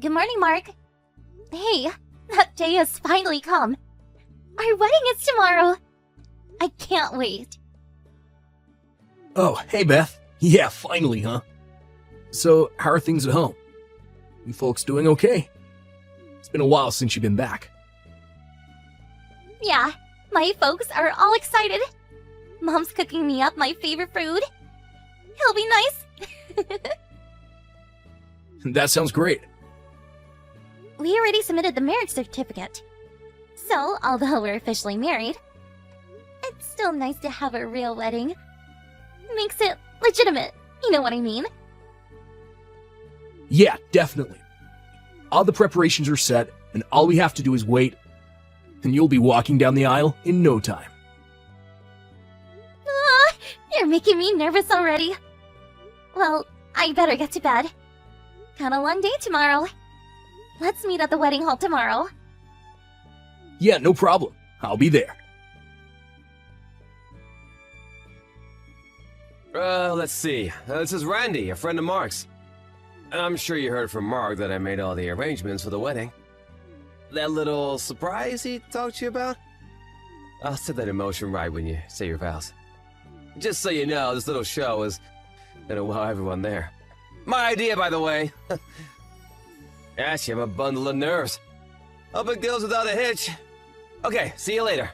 Good morning, Mark. Hey, that day has finally come. Our wedding is tomorrow. I can't wait. Oh, hey Beth. Yeah, finally, huh? So, how are things at home? You folks doing okay? It's been a while since you've been back. Yeah, my folks are all excited. Mom's cooking me up my favorite food. It'll be nice. That sounds great. We already submitted the marriage certificate. So, although we're officially married, it's still nice to have a real wedding. Makes it legitimate, you know what I mean? Yeah, definitely. All the preparations are set, and all we have to do is wait, and you'll be walking down the aisle in no time. You're making me nervous already. Well, I better get to bed. Got a long day tomorrow. Let's meet at the wedding hall tomorrow. Yeah, no problem. I'll be there. Let's see. This is Randy, a friend of Mark's. I'm sure you heard from Mark that I made all the arrangements for the wedding. That little surprise he talked to you about? I'll set that in motion right when you say your vows. Just so you know, this little show is gonna wow everyone there. My idea, by the way. Actually, I'm a bundle of nerves. Hope it goes without a hitch. Okay, see you later.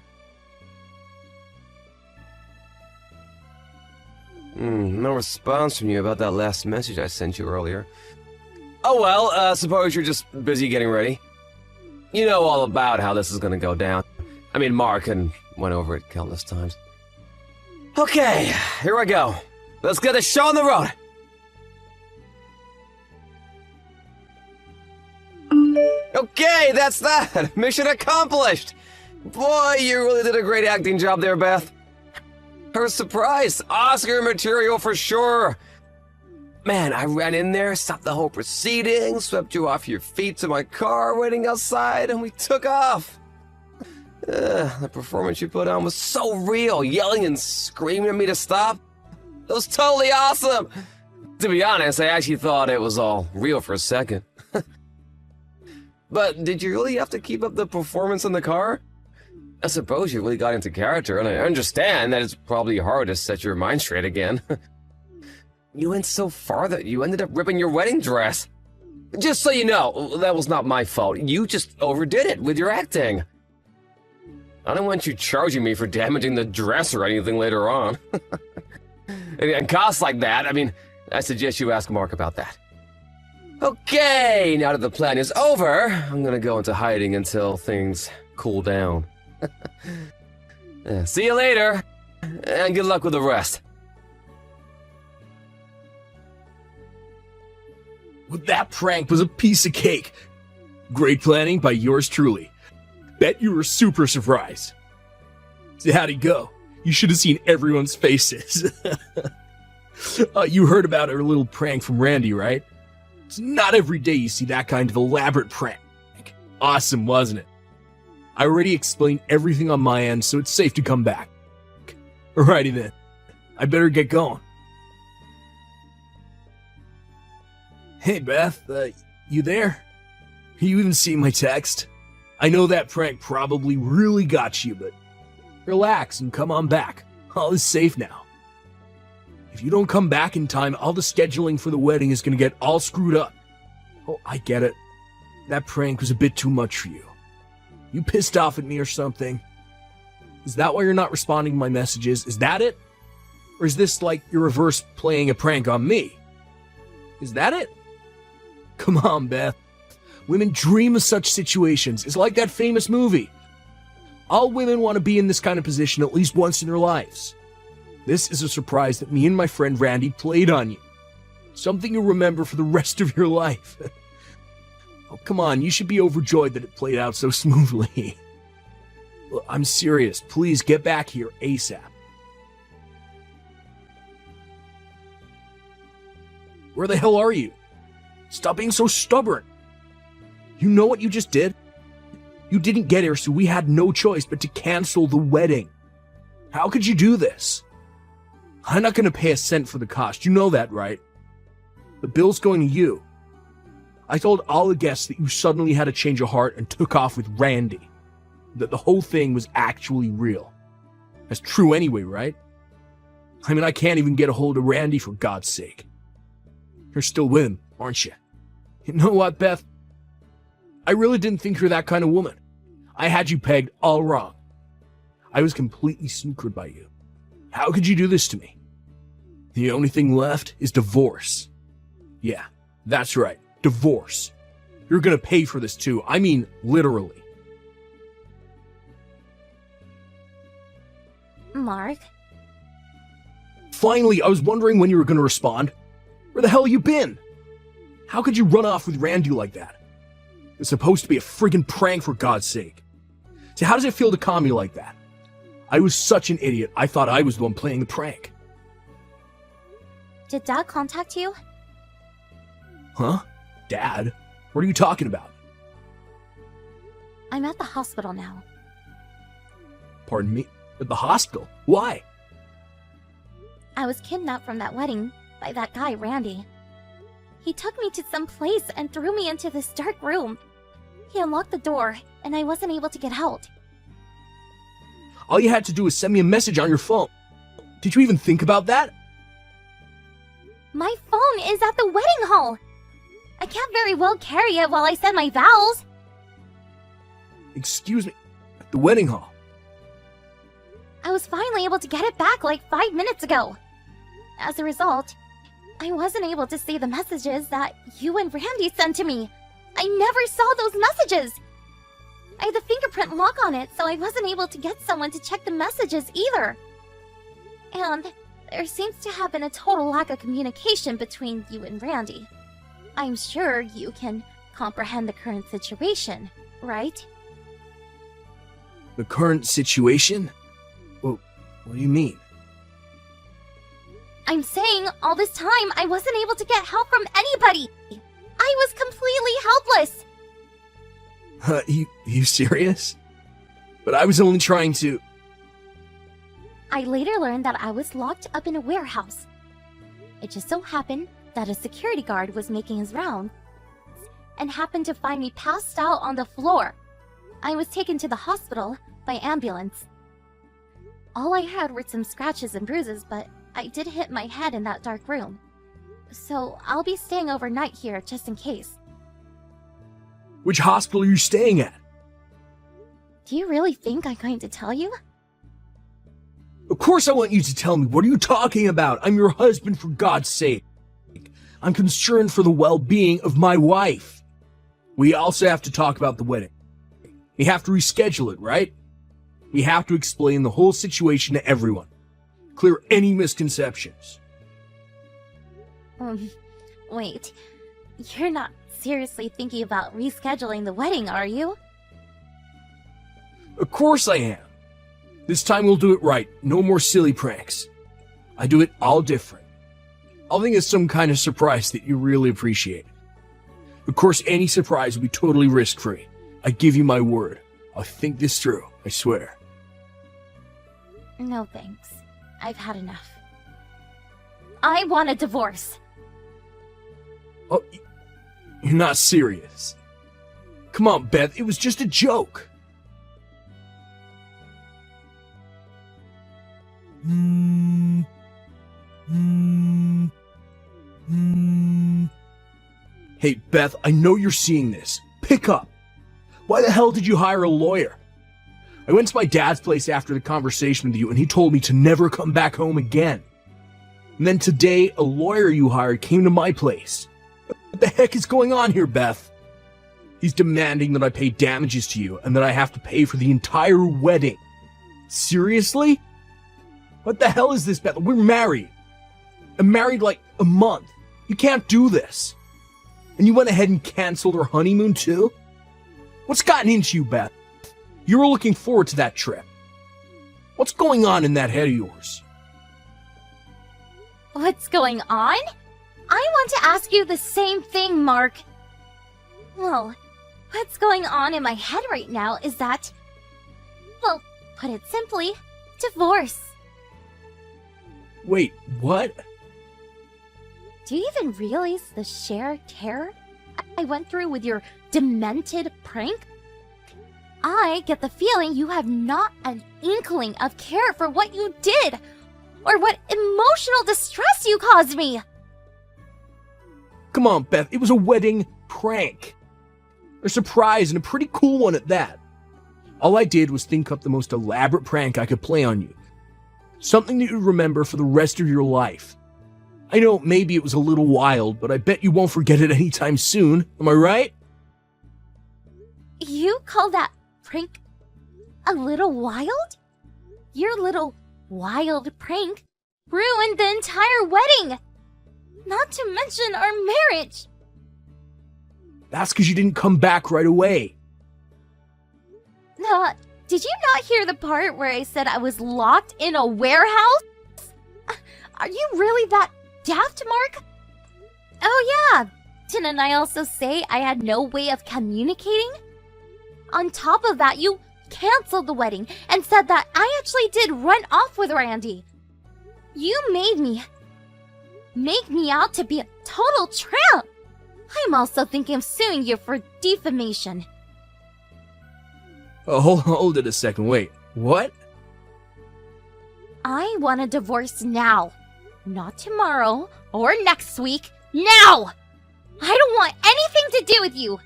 No response from you about that last message I sent you earlier. Oh well, suppose you're just busy getting ready. You know all about how this is gonna go down. I mean, Mark and went over it countless times. Okay, here I go. Let's get the show on the road. Okay, that's that. Mission accomplished. Boy, you really did a great acting job there, Beth. Her surprise, Oscar material for sure. Man, I ran in there, stopped the whole proceeding, swept you off your feet to my car waiting outside, and we took off. The performance you put on was so real, yelling and screaming at me to stop. It was totally awesome. To be honest, I actually thought it was all real for a second. But did you really have to keep up the performance in the car? I suppose you really got into character, and I understand that it's probably hard to set your mind straight again. You went so far that you ended up ripping your wedding dress. Just so you know, that was not my fault. You just overdid it with your acting. I don't want you charging me for damaging the dress or anything later on. And costs like that, I mean, I suggest you ask Mark about that. Okay, now that the plan is over, I'm gonna go into hiding until things cool down. See you later, and good luck with the rest. Well, that prank was a piece of cake. Great planning by yours truly. Bet you were super surprised. So how'd it go? You should have seen everyone's faces. You heard about our little prank from Randy, right? It's not every day you see that kind of elaborate prank. Awesome, wasn't it? I already explained everything on my end, so it's safe to come back. Alrighty then. I better get going. Hey Beth, you there? You even see my text? I know that prank probably really got you, but relax and come on back. All is safe now. If you don't come back in time, all the scheduling for the wedding is gonna get all screwed up. Oh, I get it. That prank was a bit too much for you. You pissed off at me or something? Is that why you're not responding to my messages? Is that it? Or is this like you're reverse playing a prank on me? Is that it? Come on, Beth. Women dream of such situations. It's like that famous movie. All women want to be in this kind of position at least once in their lives. This is a surprise that me and my friend Randy played on you. Something you'll remember for the rest of your life. Oh, come on, you should be overjoyed that it played out so smoothly. Well, I'm serious. Please get back here ASAP. Where the hell are you? Stop being so stubborn. You know what you just did? You didn't get here, so we had no choice but to cancel the wedding. How could you do this? I'm not going to pay a cent for the cost. You know that, right? The bill's going to you. I told all the guests that you suddenly had a change of heart and took off with Randy. That the whole thing was actually real. That's true anyway, right? I mean, I can't even get a hold of Randy for God's sake. You're still with him, aren't you? You know what, Beth? I really didn't think you're that kind of woman. I had you pegged all wrong. I was completely snookered by you. How could you do this to me? The only thing left is divorce. Yeah, that's right, divorce. You're gonna pay for this too. I mean, literally. Mark? Finally, I was wondering when you were gonna respond. Where the hell you been? How could you run off with Randy like that? It's supposed to be a friggin' prank, for God's sake. So how does it feel to calm me like that? I was such an idiot, I thought I was the one playing the prank. Did Dad contact you? Huh? Dad? What are you talking about? I'm at the hospital now. Pardon me? At the hospital? Why? I was kidnapped from that wedding by that guy, Randy. He took me to some place and threw me into this dark room. He unlocked the door, and I wasn't able to get out. All you had to do was send me a message on your phone. Did you even think about that? My phone is at the wedding hall. I can't very well carry it while I said my vows. Excuse me, at the wedding hall? I was finally able to get it back like 5 minutes ago. As a result, I wasn't able to see the messages that you and Randy sent to me. I never saw those messages. I had the fingerprint lock on it, so I wasn't able to get someone to check the messages either. And there seems to have been a total lack of communication between you and Randy. I'm sure you can comprehend the current situation, right? The current situation? Well, what do you mean? I'm saying all this time I wasn't able to get help from anybody. I was completely helpless. You serious? But I was only trying to... I later learned that I was locked up in a warehouse. It just so happened that a security guard was making his rounds and happened to find me passed out on the floor. I was taken to the hospital by ambulance. All I had were some scratches and bruises, but I did hit my head in that dark room. So I'll be staying overnight here just in case. Which hospital are you staying at? Do you really think I'm going to tell you? Of course I want you to tell me. What are you talking about? I'm your husband, for God's sake. I'm concerned for the well-being of my wife. We also have to talk about the wedding. We have to reschedule it, right? We have to explain the whole situation to everyone. Clear any misconceptions. Wait. You're not seriously thinking about rescheduling the wedding, are you? Of course I am. This time we'll do it right. No more silly pranks. I do it all different. I'll think it's some kind of surprise that you really appreciate. Of course, any surprise will be totally risk-free. I give you my word. I'll think this through, I swear. No thanks. I've had enough. I want a divorce. Oh, you're not serious. Come on, Beth, it was just a joke. Hey, Beth, I know you're seeing this. Pick up. Why the hell did you hire a lawyer? I went to my dad's place after the conversation with you, and he told me to never come back home again. And then today, a lawyer you hired came to my place. What the heck is going on here, Beth? He's demanding that I pay damages to you, and that I have to pay for the entire wedding. Seriously? What the hell is this, Beth? We're married. I'm married like a month. You can't do this. And you went ahead and canceled our honeymoon too? What's gotten into you, Beth? You were looking forward to that trip. What's going on in that head of yours? What's going on? I want to ask you the same thing, Mark. Well, what's going on in my head right now is that, well, put it simply, divorce. Wait, what? Do you even realize the sheer terror I went through with your demented prank? I get the feeling you have not an inkling of care for what you did, or what emotional distress you caused me! Come on, Beth, it was a wedding prank. A surprise and a pretty cool one at that. All I did was think up the most elaborate prank I could play on you. Something that you'd remember for the rest of your life. I know maybe it was a little wild, but I bet you won't forget it anytime soon. Am I right? You call that prank a little wild? Your little wild prank ruined the entire wedding! Not to mention our marriage! That's because you didn't come back right away. Did you not hear the part where I said I was locked in a warehouse? Are you really that daft, Mark? Oh yeah, didn't I also say I had no way of communicating? On top of that, you canceled the wedding and said that I actually did run off with Randy. You made me out to be a total tramp. I'm also thinking of suing you for defamation. Oh, hold it a second, wait. What? I want a divorce now. Not tomorrow or next week. Now! I don't want anything to do with you.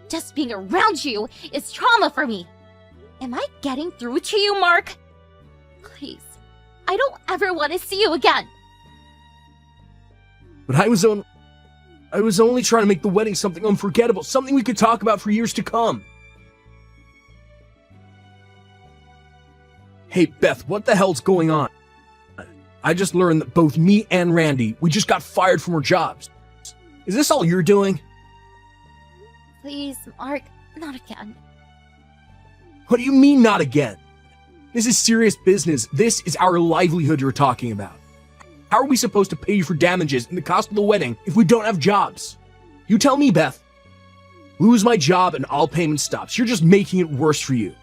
Just being around you is trauma for me. Am I getting through to you, Mark? Please, I don't ever want to see you again. But I was only trying to make the wedding something unforgettable, something we could talk about for years to come. Hey, Beth, what the hell's going on? I just learned that both me and Randy, we just got fired from our jobs. Is this all you're doing? Please, Mark, not again. What do you mean, not again? This is serious business. This is our livelihood you're talking about. How are we supposed to pay you for damages and the cost of the wedding if we don't have jobs? You tell me, Beth. Lose my job and all payment stops. You're just making it worse for you.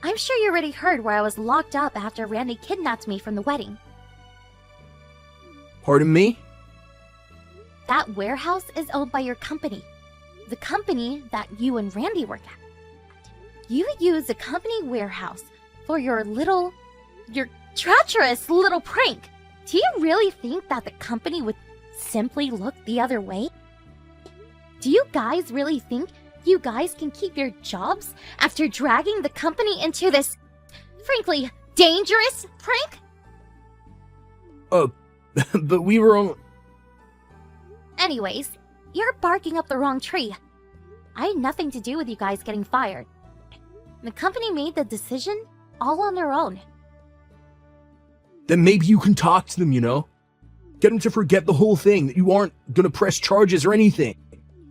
I'm sure you already heard where I was locked up after Randy kidnapped me from the wedding. Pardon me? That warehouse is owned by your company. The company that you and Randy work at. You use the company warehouse for your treacherous little prank. Do you really think that the company would simply look the other way? Do you guys really think you guys can keep your jobs after dragging the company into this, frankly, dangerous prank? Oh, but we were on... Anyways, you're barking up the wrong tree. I had nothing to do with you guys getting fired. The company made the decision all on their own. Then maybe you can talk to them, you know? Get them to forget the whole thing, that you aren't gonna press charges or anything.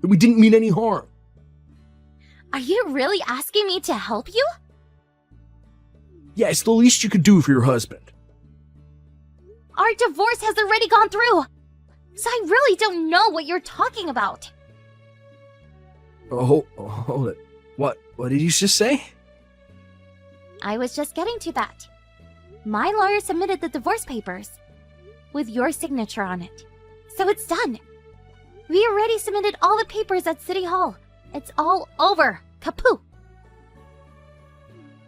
That we didn't mean any harm. Are you really asking me to help you? Yeah, it's the least you could do for your husband. Our divorce has already gone through, so I really don't know what you're talking about. Oh, hold it. What did you just say? I was just getting to that. My lawyer submitted the divorce papers with your signature on it, so it's done. We already submitted all the papers at City Hall. It's all over. Kaput.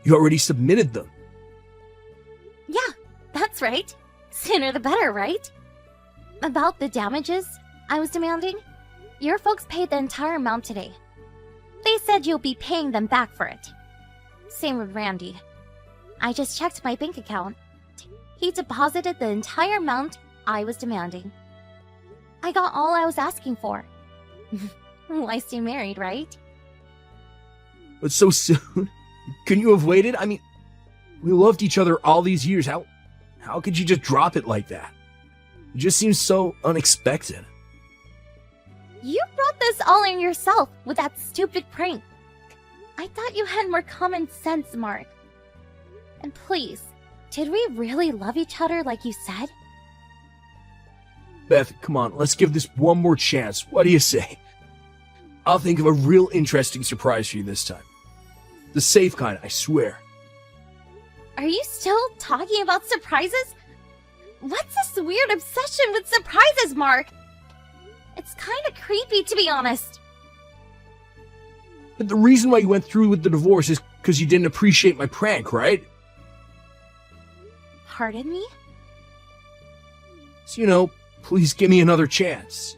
You already submitted them. Yeah, that's right. Sooner the better, right? About the damages I was demanding, your folks paid the entire amount today. They said you'll be paying them back for it. Same with Randy. I just checked my bank account. He deposited the entire amount I was demanding. I got all I was asking for. Why stay married, right? But so soon? Couldn't you have waited? I mean, we loved each other all these years. How could you just drop it like that? It just seems so unexpected. You brought this all on yourself with that stupid prank. I thought you had more common sense, Mark. And please, did we really love each other like you said? Beth, come on, let's give this one more chance. What do you say? I'll think of a real interesting surprise for you this time. The safe kind, I swear. Are you still talking about surprises? What's this weird obsession with surprises, Mark? It's kinda creepy, to be honest. But the reason why you went through with the divorce is because you didn't appreciate my prank, right? Pardon me? So, please give me another chance.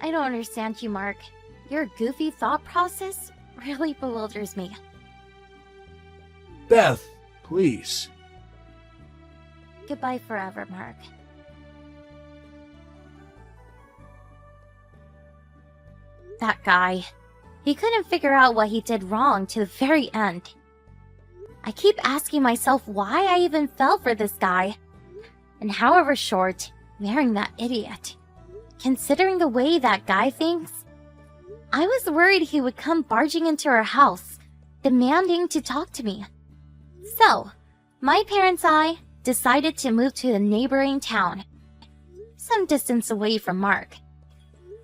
I don't understand you, Mark. Your goofy thought process really bewilders me. Beth, please. Goodbye forever, Mark. That guy. He couldn't figure out what he did wrong to the very end. I keep asking myself why I even fell for this guy. And however short, marrying that idiot. Considering the way that guy thinks, I was worried he would come barging into our house, demanding to talk to me. So, my parents and I decided to move to a neighboring town, some distance away from Mark.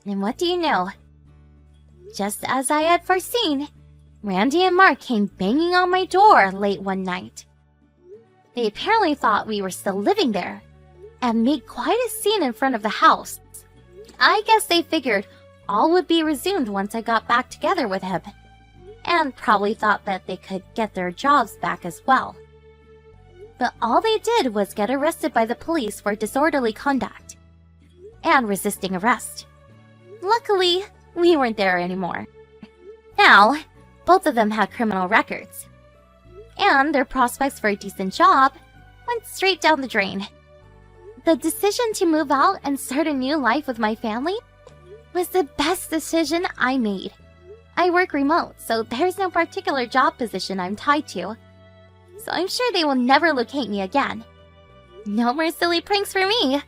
And what do you know? Just as I had foreseen, Randy and Mark came banging on my door late one night. They apparently thought we were still living there, and made quite a scene in front of the house. I guess they figured all would be resumed once I got back together with him, and probably thought that they could get their jobs back as well. But all they did was get arrested by the police for disorderly conduct and resisting arrest. Luckily, we weren't there anymore. Now, both of them had criminal records, and their prospects for a decent job went straight down the drain. The decision to move out and start a new life with my family was the best decision I made. I work remote, so there's no particular job position I'm tied to, so I'm sure they will never locate me again. No more silly pranks for me.